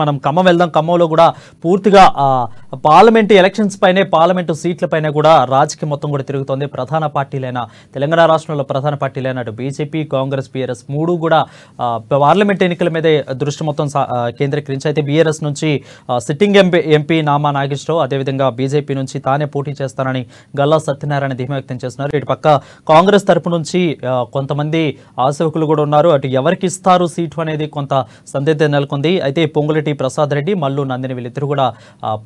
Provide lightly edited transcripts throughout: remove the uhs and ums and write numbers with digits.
మనం ఖమ్మం వెళ్దాం. ఖమ్మంలో కూడా పూర్తిగా పార్లమెంటు ఎలక్షన్స్ పైనే, పార్లమెంటు సీట్ల పైన కూడా రాజకీయం మొత్తం కూడా తిరుగుతోంది. ప్రధాన పార్టీలైన తెలంగాణ రాష్ట్రంలో ప్రధాన పార్టీలైన అటు బీజేపీ, కాంగ్రెస్, బీఆర్ఎస్ మూడు కూడా పార్లమెంట్ ఎన్నికల మీదే దృష్టి మొత్తం కేంద్రీకరించి, అయితే బీఆర్ఎస్ నుంచి సిట్టింగ్ ఎంపీ నామా నాగేశ్వరరావు, అదేవిధంగా బీజేపీ నుంచి తానే పోటీ చేస్తానని గల్లా సత్యనారాయణ ధీమా వ్యక్తం చేస్తున్నారు. ఇటు పక్క కాంగ్రెస్ తరపు నుంచి కొంతమంది ఆశావకులు కూడా ఉన్నారు. అటు ఎవరికి ఇస్తారు సీటు అనేది కొంత సందిగ్ధం నెలకొంది. అయితే పొంగులేటి ప్రసాద్ రెడ్డి, మల్లు నందిని వీళ్ళిద్దరు కూడా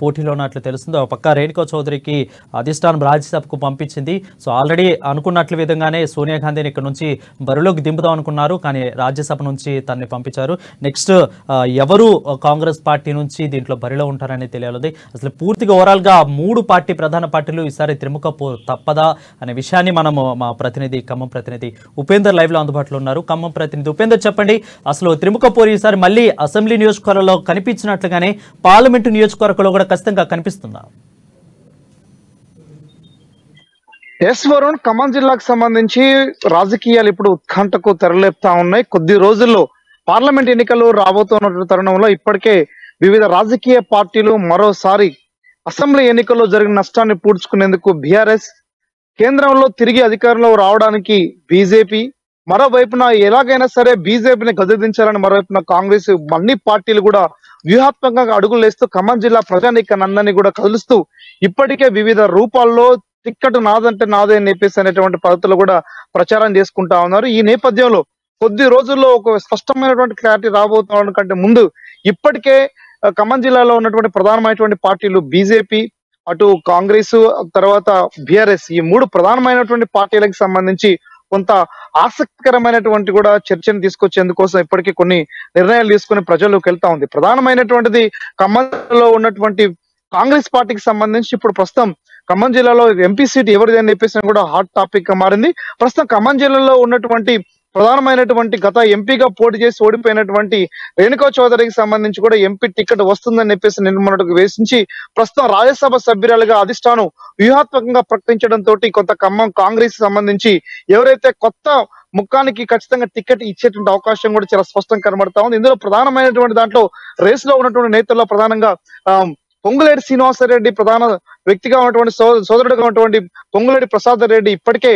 పోటీలో ఉన్నట్లు తెలుస్తుంది. ఒక పక్క రేణుకా చౌదరికి అధిష్టానం రాజ్యసభకు పంపించింది. సో ఆల్రెడీ అనుకున్నట్లు విధంగానే సోనియా గాంధీని ఇక్కడ నుంచి బరిలోకి దింపుదాం అనుకున్నారు, కానీ రాజ్యసభ నుంచి తనని పంపించారు. నెక్స్ట్ ఎవరు కాంగ్రెస్ పార్టీ నుంచి దీంట్లో బరిలో ఉంటారని తెలియాలి. అసలు పూర్తిగా ఓవరాల్గా మూడు ప్రధాన పార్టీలు ఈసారి త్రిముఖ తప్పదా అనే విషయాన్ని మనము మా ప్రతినిధి, ఖమ్మం ప్రతినిధి ఉపేందర్ లైవ్ లో అందుబాటులో ఉన్నారు. ఖమ్మం ప్రతినిధి ఉపేందర్, చెప్పండి, అసలు త్రిముఖ పోరు ఈసారి మళ్ళీ అసెంబ్లీ నియోజకవర్గంలో కనిపించినట్లుగానే పార్లమెంటు నియోజకవర్గంలో కూడా ఖచ్చితంగా కనిపిస్తుందా? ఎస్ వరుణ్, ఖమ్మం జిల్లాకు సంబంధించి రాజకీయాలు ఇప్పుడు ఉత్కంఠకు తెరలేపుతా ఉన్నాయి. కొద్ది రోజుల్లో పార్లమెంట్ ఎన్నికలు రాబోతున్న తరుణంలో ఇప్పటికే వివిధ రాజకీయ పార్టీలు మరోసారి అసెంబ్లీ ఎన్నికల్లో జరిగిన నష్టాన్ని పూడ్చుకునేందుకు బీఆర్ఎస్, కేంద్రంలో తిరిగి అధికారంలో రావడానికి బీజేపీ, మరోవైపున ఎలాగైనా సరే బీజేపీని గద్దెదించాలని మరోవైపున కాంగ్రెస్, అన్ని పార్టీలు కూడా వ్యూహాత్మకంగా అడుగులు వేస్తూ ఖమ్మం జిల్లా ప్రజానీకాన్ని కూడా కలుస్తూ ఇప్పటికే వివిధ రూపాల్లో టిక్కెట్ నాదంటే నాదే అని చెప్పేసి అనేటువంటి పద్ధతులు కూడా ప్రచారం చేసుకుంటా ఉన్నారు. ఈ నేపథ్యంలో కొద్ది రోజుల్లో ఒక స్పష్టమైనటువంటి క్లారిటీ రాబోతున్న కంటే ముందు ఇప్పటికే ఖమ్మం జిల్లాలో ఉన్నటువంటి ప్రధానమైనటువంటి పార్టీలు బీజేపీ, అటు కాంగ్రెస్, తర్వాత బీఆర్ఎస్, ఈ మూడు ప్రధానమైనటువంటి పార్టీలకు సంబంధించి కొంత ఆసక్తికరమైనటువంటి కూడా చర్చను తీసుకొచ్చేందుకోసం ఇప్పటికీ కొన్ని నిర్ణయాలు తీసుకుని ప్రజల్లోకి వెళ్తా ఉంది. ప్రధానమైనటువంటిది ఖమ్మంలో ఉన్నటువంటి కాంగ్రెస్ పార్టీకి సంబంధించి ఇప్పుడు ప్రస్తుతం ఖమ్మం జిల్లాలో ఎంపీ సీట్ ఎవరిది అని చెప్పేసి కూడా హాట్ టాపిక్ గా మారింది. ప్రస్తుతం ఖమ్మం జిల్లాలో ఉన్నటువంటి ప్రధానమైనటువంటి గత ఎంపీగా పోటీ చేసి ఓడిపోయినటువంటి రేణుకా చౌదరికి సంబంధించి కూడా ఎంపీ టికెట్ వస్తుందని చెప్పేసి నిర్మాణకు వేసించి ప్రస్తుతం రాజ్యసభ సభ్యురాలుగా అధిష్టానం వ్యూహాత్మకంగా ప్రకటించడంతో కొంత ఖమ్మం కాంగ్రెస్ సంబంధించి ఎవరైతే కొత్త ముఖానికి ఖచ్చితంగా టికెట్ ఇచ్చేటువంటి అవకాశం కూడా చాలా స్పష్టంగా కనబడతా ఉంది. ఇందులో ప్రధానమైనటువంటి దాంట్లో రేస్ లో ఉన్నటువంటి నేతల్లో ప్రధానంగా పొంగులేటి శ్రీనివాసరెడ్డి ప్రధాన వ్యక్తిగా ఉన్నటువంటి సోదరుడుగా ఉన్నటువంటి పొంగులేటి ప్రసాద్ రెడ్డి ఇప్పటికే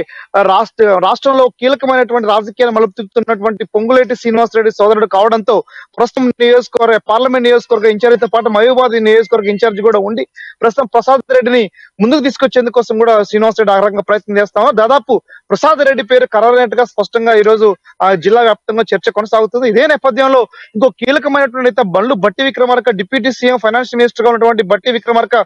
రాష్ట్రంలో కీలకమైనటువంటి రాజకీయాలు మలుపు తిప్పుతున్నటువంటి పొంగులేటి శ్రీనివాసరెడ్డి సోదరుడు కావడంతో ప్రస్తుతం పార్లమెంట్ నియోజకవర్గ ఇన్ఛార్జితో పాటు మహబూబాబాద్ నియోజకవర్గ ఇన్ఛార్జి కూడా ఉండి ప్రస్తుతం ప్రసాద్ రెడ్డిని ముందుకు తీసుకొచ్చేందుకోసం కూడా శ్రీనివాసరెడ్డి ఆ రకంగా ప్రయత్నం చేస్తాము. దాదాపు ప్రసాద్ రెడ్డి పేరు ఖరారైనట్టుగా స్పష్టంగా ఈ రోజు జిల్లా వ్యాప్తంగా చర్చ కొనసాగుతుంది. ఇదే నేపథ్యంలో ఇంకో కీలకమైనటువంటి నేత బండ్లు Bhatti Vikramarka, deputy CM finance minister గా ఉన్నటువంటి భట్టి విక్రమార్క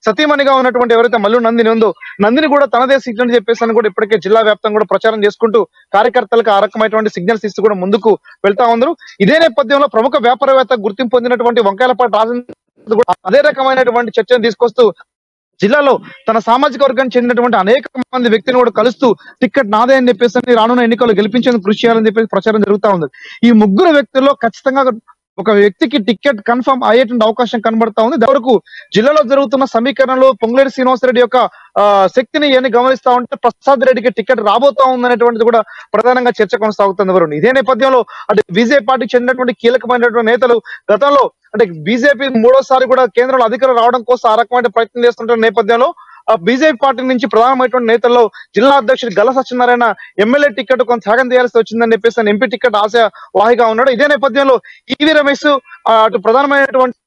సతీమణిగా ఉన్నటువంటి ఎవరైతే మల్లు నందిని ఉందో, నందిని కూడా తనదే సీట్ అని చెప్పేసి అని కూడా ఇప్పటికే జిల్లా వ్యాప్తంగా కూడా ప్రచారం చేసుకుంటూ కార్యకర్తలకు ఆ రకమైనటువంటి సిగ్నల్స్ ఇస్తూ కూడా ముందుకు వెళ్తా ఉన్నారు. ఇదే నేపథ్యంలో ప్రముఖ వ్యాపారవేత్త గుర్తింపు పొందినటువంటి వంకాయలపాటి రాజేంద్ర కూడా అదే రకమైనటువంటి చర్చను తీసుకొస్తూ జిల్లాలో తన సామాజిక వర్గానికి చెందినటువంటి అనేక మంది వ్యక్తులను కూడా కలుస్తూ టికెట్ నాదే అని చెప్పేసి రానున్న ఎన్నికల్లో గెలిపించేందుకు కృషి చేయాలని చెప్పేసి ప్రచారం జరుగుతా ఉంది. ఈ ముగ్గురు వ్యక్తుల్లో ఖచ్చితంగా ఒక వ్యక్తికి టికెట్ కన్ఫర్మ్ అయ్యేటువంటి అవకాశం కనబడతా ఉంది. వరకు జిల్లాలో జరుగుతున్న సమీకరణలో పొంగులేటి శ్రీనివాసరెడ్డి యొక్క శక్తిని ఏని గమనిస్తా ఉంటే ప్రసాద్ రెడ్డికి టికెట్ రాబోతా ఉందనేటువంటిది కూడా ప్రధానంగా చర్చ కొనసాగుతుంది. వరుణ్, ఇదే నేపథ్యంలో అంటే బీజేపీ పార్టీకి చెందినటువంటి కీలకమైనటువంటి నేతలు గతంలో అంటే బీజేపీ మూడోసారి కూడా కేంద్రంలో అధికారం రావడం కోసం ఆ రకమైన ప్రయత్నం చేస్తుంటున్న నేపథ్యంలో బీజేపీ పార్టీ నుంచి ప్రధానమైనటువంటి నేతల్లో జిల్లా అధ్యక్షుడు గల్లా సత్యనారాయణ ఎమ్మెల్యే టికెట్ కొంత త్యాగం చేయాల్సి వచ్చిందని చెప్పేసి ఎంపీ టికెట్ ఆశ వాహిగా ఉన్నాడు. ఇదే నేపథ్యంలో ఈవీ రమేష్ అటు ప్రధానమైనటువంటి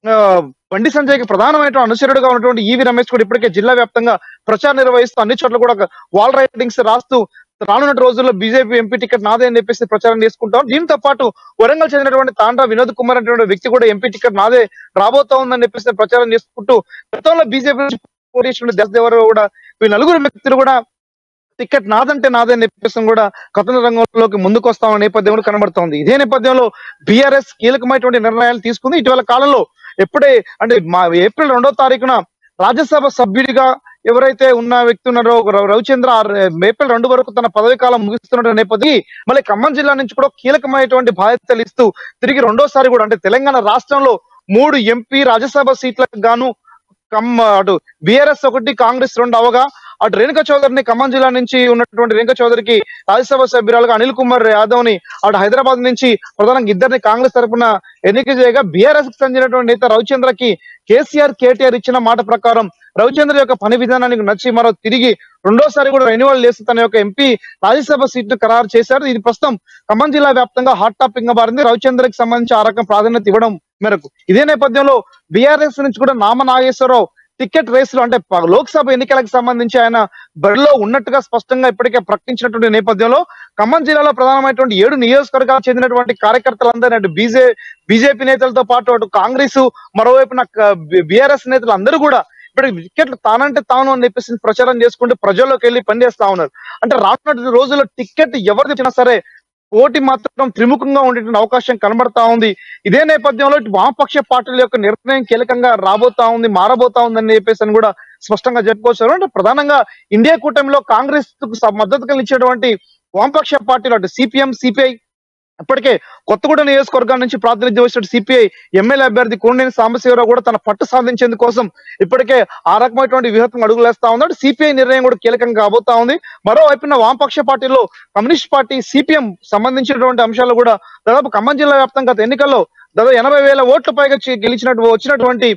బండి సంజయ్కి ప్రధానమైనటువంటి అనుచరుడుగా ఉన్నటువంటి ఈవీ రమేష్ కూడా ఇప్పటికే జిల్లా వ్యాప్తంగా ప్రచారం నిర్వహిస్తూ అన్ని చోట్ల కూడా వాల్ రైటింగ్స్ రాస్తూ రానున్న రోజుల్లో బీజేపీ ఎంపీ టికెట్ నాదే అని చెప్పేసి ప్రచారం చేసుకుంటాం. దీంతో పాటు వరంగల్ చెందినటువంటి తాండ్రా వినోద్ కుమార్ అనేటువంటి వ్యక్తి కూడా ఎంపీ టికెట్ నాదే రాబోతా ఉందని చెప్పేసి ప్రచారం చేసుకుంటూ గతంలో బీజేపీ దేవరావు కూడా ఈ నలుగురు వ్యక్తులు కూడా టికెట్ నాదంటే నాదే అని చెప్పేసి కూడా కథన రంగంలోకి ముందుకు వస్తామన్న నేపథ్యంలో కనబడుతోంది. ఇదే నేపథ్యంలో బీఆర్ఎస్ కీలకమైనటువంటి నిర్ణయాలు తీసుకుంది. ఇటీవల కాలంలో ఎప్పుడే అంటే ఏప్రిల్ 2వ తారీఖున రాజ్యసభ సభ్యుడిగా ఎవరైతే ఉన్న వ్యక్తి ఉన్నారో రవిచంద్ర ఏప్రిల్ 2 వరకు తన పదవి కాలం ముగిస్తున్న నేపథ్యం మళ్ళీ ఖమ్మం జిల్లా నుంచి కూడా కీలకమైనటువంటి బాధ్యతలు ఇస్తూ తిరిగి రెండోసారి కూడా అంటే తెలంగాణ రాష్ట్రంలో 3 ఎంపీ రాజ్యసభ సీట్లకు గాను అటు బీఆర్ఎస్ 1 కాంగ్రెస్ 2 అవగా అటు రేణుకా చౌదరిని ఖమ్మం జిల్లా నుంచి ఉన్నటువంటి రేణుకా చౌదరికి రాజ్యసభ సభ్యురాలుగా అనిల్ కుమార్ యాదవ్ ని అటు హైదరాబాద్ నుంచి ప్రధానంగా ఇద్దరిని కాంగ్రెస్ తరఫున ఎన్నిక చేయగా బీఆర్ఎస్ కి చెందినటువంటి నేత రవిచంద్రకి కేసీఆర్ కేటీఆర్ ఇచ్చిన మాట ప్రకారం రవిచంద్ర యొక్క పని విధానానికి నచ్చి మరో తిరిగి రెండోసారి కూడా రెన్యువల్ చేసి తన యొక్క ఎంపీ రాజ్యసభ సీట్ ను ఖరారు చేశారు. ఇది ప్రస్తుతం ఖమ్మం జిల్లా వ్యాప్తంగా హాట్ టాపిక్ గా మారింది. రవిచంద్రకి సంబంధించి ఆ రకం ప్రాధాన్యత ఇవ్వడం మేరకు ఇదే నేపథ్యంలో బీఆర్ఎస్ నుంచి కూడా నామ నాగేశ్వరరావు టికెట్ రేసులు అంటే లోక్సభ ఎన్నికలకు సంబంధించి ఆయన బరిలో ఉన్నట్టుగా స్పష్టంగా ఇప్పటికే ప్రకటించినటువంటి నేపథ్యంలో ఖమ్మం జిల్లాలో ప్రధానమైనటువంటి 7 నియోజకవర్గాలకు చెందినటువంటి కార్యకర్తలందరూ అటు బీజేపీ నేతలతో పాటు అటు కాంగ్రెస్ మరోవైపున బీఆర్ఎస్ నేతలు అందరూ కూడా ఇప్పుడు టికెట్లు తానంటే తాను అని చెప్పేసి ప్రచారం చేసుకుంటూ ప్రజల్లోకి వెళ్ళి పనిచేస్తా ఉన్నారు. అంటే రానున్న రోజుల్లో టికెట్ ఎవరికి ఇచ్చినా సరే పోటీ మాత్రం త్రిముఖంగా ఉండేటువంటి అవకాశం కనబడతా ఉంది. ఇదే నేపథ్యంలో వామపక్ష పార్టీల యొక్క నిర్ణయం కీలకంగా మారబోతా ఉందని చెప్పేసి అని కూడా స్పష్టంగా చెప్పుకోవచ్చు. అంటే ప్రధానంగా ఇండియా కూటమిలో కాంగ్రెస్ కు మద్దతుగా ఇచ్చేటువంటి వామపక్ష పార్టీలు అటు సిపిఎం సిపిఐ ఇప్పటికే కొత్తగూడ నియోజకవర్గం నుంచి ప్రాతినిధ్యం వహించిన సిపిఐ ఎమ్మెల్యే అభ్యర్థి కోనేని సాంబశివరావు కూడా తన పట్టు సాధించేందుకు కోసం ఇప్పటికే ఆ రకమైనటువంటి వ్యూహం అడుగులేస్తా ఉన్నాడు. సిపిఐ నిర్ణయం కూడా కీలకంగా కాబోతా ఉంది. మరోవైపున వామపక్ష పార్టీలో కమ్యూనిస్ట్ పార్టీ సిపిఎం సంబంధించినటువంటి అంశాలు కూడా దాదాపు ఖమ్మం జిల్లా వ్యాప్తంగా గత ఎన్నికల్లో దాదాపు 80,000 ఓట్ల పైగా వచ్చినటువంటి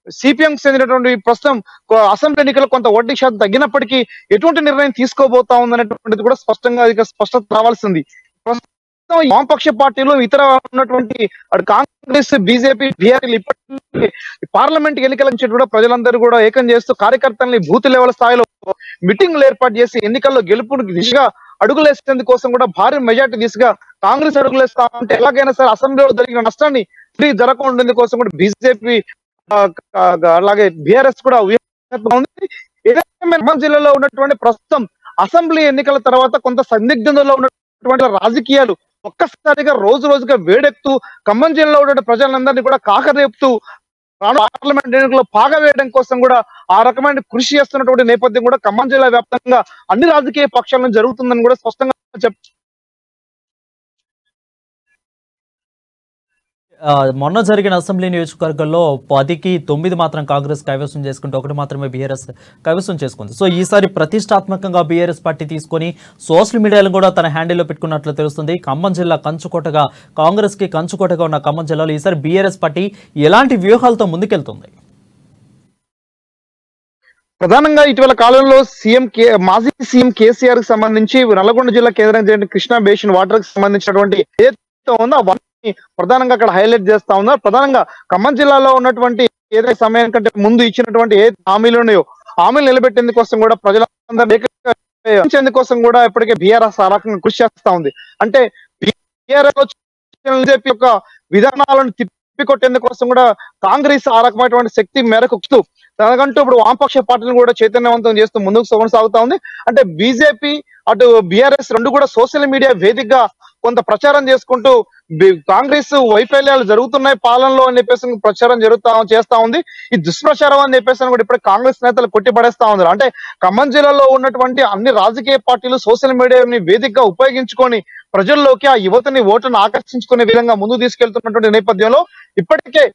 సిపిఎం చెందినటువంటి ప్రస్తుతం అసెంబ్లీ ఎన్నికల్లో కొంత ఓటింగ్ శాతం తగ్గినప్పటికీ ఎటువంటి నిర్ణయం తీసుకోబోతా ఉందనేటువంటిది కూడా స్పష్టత రావాల్సింది. వామపక్ష పార్టీలు ఇతర ఉన్నటువంటి కాంగ్రెస్ బీజేపీ బీఆర్ఎల్ ఇప్పటికీ పార్లమెంట్ ఎన్నికల నుంచి కూడా ప్రజలందరూ కూడా ఏకం చేస్తూ కార్యకర్తల్ని బూత్ లెవెల్ స్థాయిలో మీటింగ్లు ఏర్పాటు చేసి ఎన్నికల్లో గెలుపు దిశగా అడుగులేసేందుకు కోసం కూడా భారీ మెజార్టీ దిశగా కాంగ్రెస్ అడుగులేస్తా ఉంటే ఎలాగైనా సరే అసెంబ్లీలో జరిగిన నష్టాన్ని జరగకుండా ఉండేందుకు కోసం కూడా బీజేపీ అలాగే బీఆర్ఎస్ కూడా ఉంది. ఖమ్మం జిల్లాలో ఉన్నటువంటి ప్రస్తుతం అసెంబ్లీ ఎన్నికల తర్వాత కొంత సందిగ్ధంలో ఉన్నటువంటి రాజకీయాలు ఒక్కసారిగా రోజుగా వేడెక్కుతూ ఖమ్మం జిల్లాలో ఉన్న ప్రజలందరినీ కూడా కాకరేపుతూ పార్లమెంట్ ఎన్నికల్లో వేయడం కోసం కూడా ఆ రకమైన కృషి చేస్తున్నటువంటి నేపథ్యం కూడా ఖమ్మం జిల్లా వ్యాప్తంగా అన్ని రాజకీయ పక్షాలను జరుగుతుందని కూడా స్పష్టంగా మొన్న జరిగిన అసెంబ్లీ నియోజకవర్గంలో 10కి 9 మాత్రం కాంగ్రెస్ కైవసం చేసుకుంటే 1 మాత్రమే బీఆర్ఎస్ కైవసం చేసుకుంది. సో ఈసారి ప్రతిష్టాత్మకంగా బీఆర్ఎస్ పార్టీ తీసుకొని సోషల్ మీడియాలో కూడా తన హ్యాండిల్లో పెట్టుకున్నట్లు తెలుస్తుంది. ఖమ్మం జిల్లా కంచుకోటగా కాంగ్రెస్ కి కంచుకోటగా ఉన్న ఖమ్మం జిల్లాలో ఈసారి బీఆర్ఎస్ పార్టీ ఎలాంటి వ్యూహాలతో ముందుకెళ్తుంది? ప్రధానంగా ఇటీవల కాలంలో మాజీ సీఎం కేసీఆర్ కి సంబంధించి నల్గొండ జిల్లా కేంద్రం కృష్ణా బేసిన్ వాటర్ కి సంబంధించినటువంటి ఏదైతే ఉందో ప్రధానంగా అక్కడ హైలైట్ చేస్తా ఉన్నారు. ప్రధానంగా ఖమ్మం జిల్లాలో ఉన్నటువంటి ఏదైతే సమయం కంటే ముందు ఇచ్చినటువంటి ఏ హామీలు ఉన్నాయో హామీలు నిలబెట్టేందుకు కోసం కూడా ప్రజలందరూ కోసం కూడా ఇప్పటికే బీఆర్ఎస్ ఆ రకంగా కృషి చేస్తా ఉంది. అంటే బీజేపీ యొక్క విధానాలను తిప్పికొట్టేందుకు కోసం కూడా కాంగ్రెస్ ఆ రకమైనటువంటి శక్తి మేరకు తనకంటూ ఇప్పుడు వామపక్ష పార్టీలను కూడా చైతన్యవంతం చేస్తూ ముందుకు కొనసాగుతా ఉంది. అంటే బీజేపీ అటు బీఆర్ఎస్ రెండు కూడా సోషల్ మీడియా వేదికగా కొంత ప్రచారం చేసుకుంటూ కాంగ్రెస్ వైఫల్యాలు జరుగుతున్నాయి పాలనలో అని చెప్పేసి ప్రచారం చేస్తా ఉంది. ఈ దుష్ప్రచారం అని చెప్పేసి కూడా ఇప్పుడు కాంగ్రెస్ నేతలు కొట్టిపడేస్తా ఉన్నారు. అంటే ఖమ్మం జిల్లాలో ఉన్నటువంటి అన్ని రాజకీయ పార్టీలు సోషల్ మీడియాని వేదికగా ఉపయోగించుకొని ప్రజల్లోకి ఆ యువతని ఓటును ఆకర్షించుకునే విధంగా ముందుకు తీసుకెళ్తున్నటువంటి నేపథ్యంలో ఇప్పటికే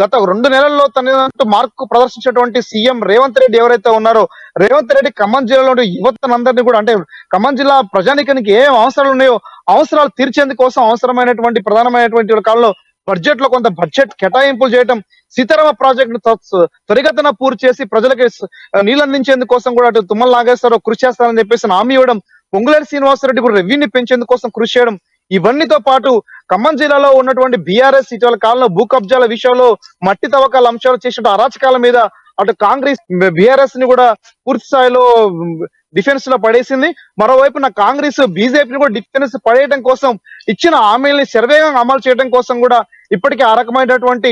గత 2 నెలల్లో తనకు మార్కు ప్రదర్శించినటువంటి సీఎం రేవంత్ రెడ్డి ఎవరైతే ఉన్నారో రేవంత్ రెడ్డి ఖమ్మం జిల్లాలో యువతనందరినీ కూడా అంటే ఖమ్మం జిల్లా ప్రజానికానికి ఏం అవసరాలు ఉన్నాయో అవసరాలు తీర్చేందుకు కోసం అవసరమైనటువంటి ప్రధానమైనటువంటి కాలంలో బడ్జెట్ లో కొంత బడ్జెట్ కేటాయింపులు చేయడం, సీతారామ ప్రాజెక్టు త్వరిగతిన పూర్తి చేసి ప్రజలకి నీళ్ళు అందించేందుకు కోసం కూడా అటు తుమ్మల నాగేశ్వరరావు కృషి చేస్తారని చెప్పేసి హామీ ఇవ్వడం, పొంగులేటి శ్రీనివాసరెడ్డి కూడా రెవెన్యూ పెంచేందుకు కోసం కృషి చేయడం, ఇవన్నీతో పాటు ఖమ్మం జిల్లాలో ఉన్నటువంటి బీఆర్ఎస్ ఇటీవల కాలంలో భూ కబ్జాల విషయంలో మట్టి తవ్వకాల అంశాలు చేసిన అరాచకాల మీద అటు కాంగ్రెస్ బీఆర్ఎస్ ని కూడా పూర్తి స్థాయిలో డిఫెన్స్ లో పడేసింది. మరోవైపున కాంగ్రెస్ బీజేపీని కూడా డిఫెన్స్ పడేయడం కోసం ఇచ్చిన హామీల్ని శరవేగంగా అమలు చేయడం కోసం కూడా ఇప్పటికే ఆ రకమైనటువంటి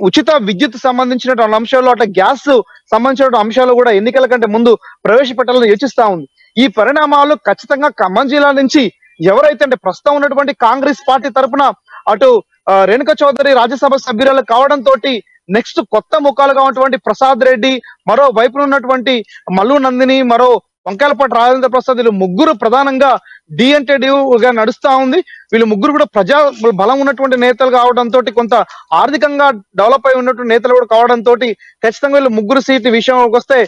ఉచిత విద్యుత్ సంబంధించిన అంశాలు అట్లా గ్యాస్ సంబంధించిన అంశాలు కూడా ఎన్నికల కంటే ముందు ప్రవేశపెట్టాలని యోచిస్తా ఉంది. ఈ పరిణామాలు ఖచ్చితంగా ఖమ్మం జిల్లా నుంచి ఎవరైతే అంటే ప్రస్తుతం ఉన్నటువంటి కాంగ్రెస్ పార్టీ తరఫున అటు రేణుకా చౌదరి రాజ్యసభ సభ్యురాలు కావడంతో నెక్స్ట్ కొత్త ముఖాలుగా ఉన్నటువంటి ప్రసాద్ రెడ్డి, మరో వైపు ఉన్నటువంటి మల్లు నందిని, మరో వంకాయలపాటి రాజేంద్ర ప్రసాద్, వీళ్ళు ముగ్గురు ప్రధానంగా డి అంటే గా నడుస్తా ఉంది. వీళ్ళు ముగ్గురు కూడా ప్రజా బలం ఉన్నటువంటి నేతలు కావడంతో, కొంత ఆర్థికంగా డెవలప్ అయి ఉన్నటువంటి నేతలు కూడా కావడంతో ఖచ్చితంగా వీళ్ళు ముగ్గురు సీట్ల విషయంలోకి వస్తే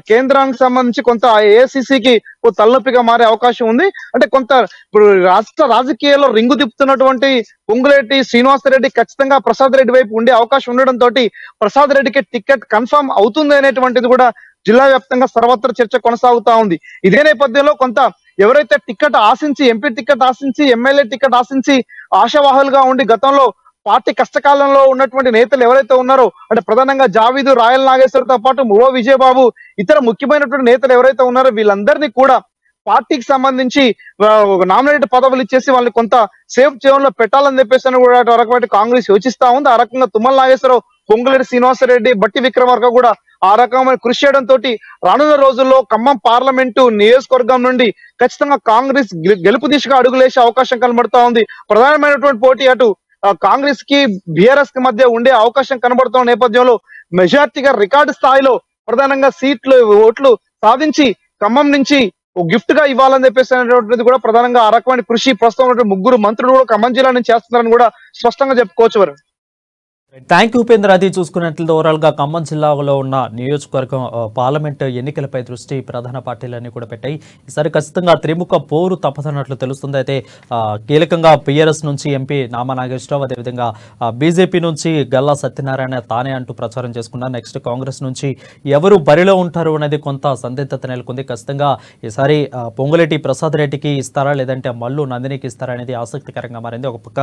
కేంద్రానికి సంబంధించి కొంత ఏఐసిసికి తలనొప్పిగా మారే అవకాశం ఉంది. అంటే కొంత ఇప్పుడు రాష్ట్ర రాజకీయాల్లో రింగు తిప్పుతున్నటువంటి పొంగులేటి శ్రీనివాసరెడ్డి ఖచ్చితంగా ప్రసాద్ రెడ్డి వైపు ఉండే అవకాశం ఉండడంతో ప్రసాద్ రెడ్డికి టికెట్ కన్ఫర్మ్ అవుతుంది అనేటువంటిది కూడా జిల్లా వ్యాప్తంగా సర్వత్ర చర్చ కొనసాగుతా ఉంది. ఇదే నేపథ్యంలో కొంత ఎవరైతే టికెట్ ఆశించి, ఎంపీ టికెట్ ఆశించి, ఎమ్మెల్యే టికెట్ ఆశించి ఆశావాహులుగా ఉండి గతంలో పార్టీ కష్టకాలంలో ఉన్నటువంటి నేతలు ఎవరైతే ఉన్నారో, అంటే ప్రధానంగా జావీదు, రాయల్ నాగేశ్వరతో పాటు ఓ విజయబాబు, ఇతర ముఖ్యమైనటువంటి నేతలు ఎవరైతే ఉన్నారో వీళ్ళందరినీ కూడా పార్టీకి సంబంధించి నామినేటెడ్ పదవులు ఇచ్చేసి వాళ్ళని కొంత సేఫ్ జోన్ లో పెట్టాలని చెప్పేసి కూడా కాంగ్రెస్ యోచిస్తా ఉంది. ఆ రకంగా తుమ్మల నాగేశ్వరరావు, పొంగులేటి శ్రీనివాసరెడ్డి, బట్టి విక్రమార్క కూడా ఆ రకమైన కృషి చేయడంతో రానున్న రోజుల్లో ఖమ్మం పార్లమెంటు నియోజకవర్గం నుండి ఖచ్చితంగా కాంగ్రెస్ గెలుపు దిశగా అడుగులేసే అవకాశం కనబడతా ఉంది. ప్రధానమైనటువంటి పోటీ అటు కాంగ్రెస్ కి బీఆర్ఎస్ కి మధ్య ఉండే అవకాశం కనబడుతున్న నేపథ్యంలో మెజార్టీగా రికార్డు స్థాయిలో ప్రధానంగా సీట్లు, ఓట్లు సాధించి ఖమ్మం నుంచి గిఫ్ట్ గా ఇవ్వాలని చెప్పేసి అనేటువంటిది కూడా ప్రధానంగా ఆ రకమైన కృషి ప్రస్తుతం ఉన్నటువంటి ముగ్గురు మంత్రులు కూడా ఖమ్మం జిల్లా నుంచి చేస్తున్నారని కూడా స్పష్టంగా చెప్పుకోవచ్చు వారు. Thank you Upendra. అది చూసుకున్నట్లయితే ఓవరాల్ గా ఖమ్మం జిల్లాలో ఉన్న నియోజకవర్గం పార్లమెంట్ ఎన్నికలపై దృష్టి ప్రధాన పార్టీలన్నీ కూడా పెట్టాయి. ఈసారి ఖచ్చితంగా త్రిముఖ పోరు తప్పదన్నట్లు తెలుస్తుంది. అయితే కీలకంగా పిఆర్ఎస్ నుంచి ఎంపీ నామా నాగేశ్వరరావు, అదేవిధంగా బీజేపీ నుంచి గల్లా సత్యనారాయణ తానే అంటూ ప్రచారం చేసుకున్నారు. నెక్స్ట్ కాంగ్రెస్ నుంచి ఎవరు బరిలో ఉంటారు అనేది కొంత సందిగ్ధత నెలకొంది. ఖచ్చితంగా ఈసారి పొంగులేటి ప్రసాద్ రెడ్డికి ఇస్తారా, లేదంటే మల్లు నందినికి ఇస్తారా అనేది ఆసక్తికరంగా మారింది. ఒక పక్క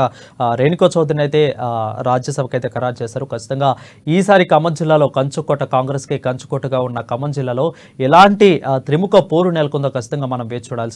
రేణుకా చౌదరిని అయితే రాజ్యసభకు అయితే ఖరారు చేశారు. ఖచ్చితంగా ఈసారి ఖమ్మం జిల్లాలో కంచుకోట, కాంగ్రెస్ కి కంచుకోటగా ఉన్న ఖమ్మం జిల్లాలో ఎలాంటి త్రిముఖ పోరు నెలకొందో ఖచ్చితంగా మనం వేచి చూడాల్సింది.